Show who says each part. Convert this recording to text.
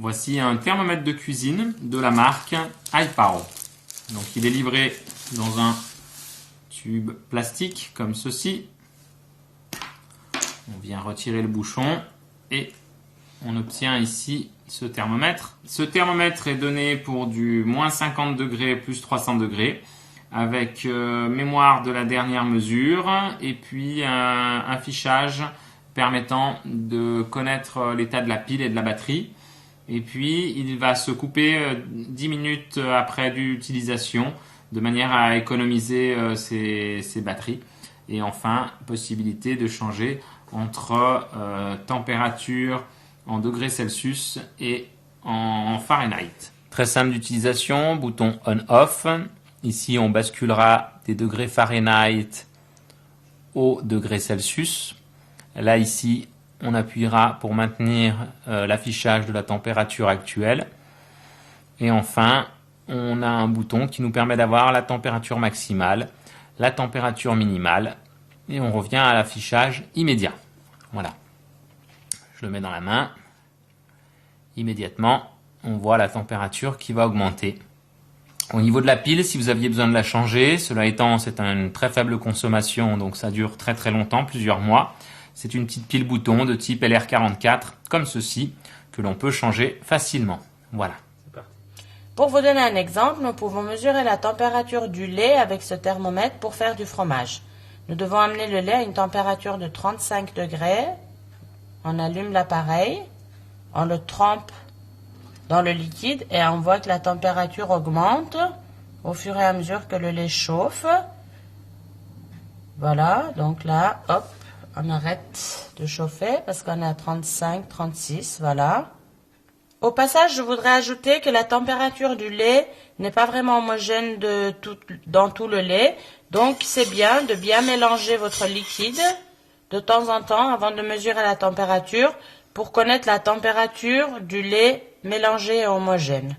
Speaker 1: Voici un thermomètre de cuisine de la marque iPower. Donc il est livré dans un tube plastique comme ceci. On vient retirer le bouchon et on obtient ici ce thermomètre. Ce thermomètre est donné pour du moins 50 degrés plus 300 degrés avec mémoire de la dernière mesure et puis un affichage permettant de connaître l'état de la pile et de la batterie. Et puis il va se couper 10 minutes après l'utilisation de manière à économiser ses batteries. Et enfin, possibilité de changer entre température en degrés Celsius et en Fahrenheit. Très simple d'utilisation, bouton on-off. Ici, on basculera des degrés Fahrenheit au degré Celsius. Là, ici, on appuiera pour maintenir l'affichage de la température actuelle. Et enfin, on a un bouton qui nous permet d'avoir la température maximale, la température minimale. Et on revient à l'affichage immédiat. Voilà. Je le mets dans la main. Immédiatement, on voit la température qui va augmenter. Au niveau de la pile, si vous aviez besoin de la changer, cela étant, c'est une très faible consommation, donc ça dure très très longtemps, plusieurs mois. C'est une petite pile bouton de type LR44, comme ceci, que l'on peut changer facilement. Voilà.
Speaker 2: Pour vous donner un exemple, nous pouvons mesurer la température du lait avec ce thermomètre pour faire du fromage. Nous devons amener le lait à une température de 35 degrés. On allume l'appareil, on le trempe dans le liquide et on voit que la température augmente au fur et à mesure que le lait chauffe. Voilà, donc là, hop, on arrête de chauffer parce qu'on est à 35, 36, voilà. Au passage, je voudrais ajouter que la température du lait n'est pas vraiment homogène dans tout le lait. Donc, c'est bien de bien mélanger votre liquide de temps en temps avant de mesurer la température pour connaître la température du lait mélangé et homogène.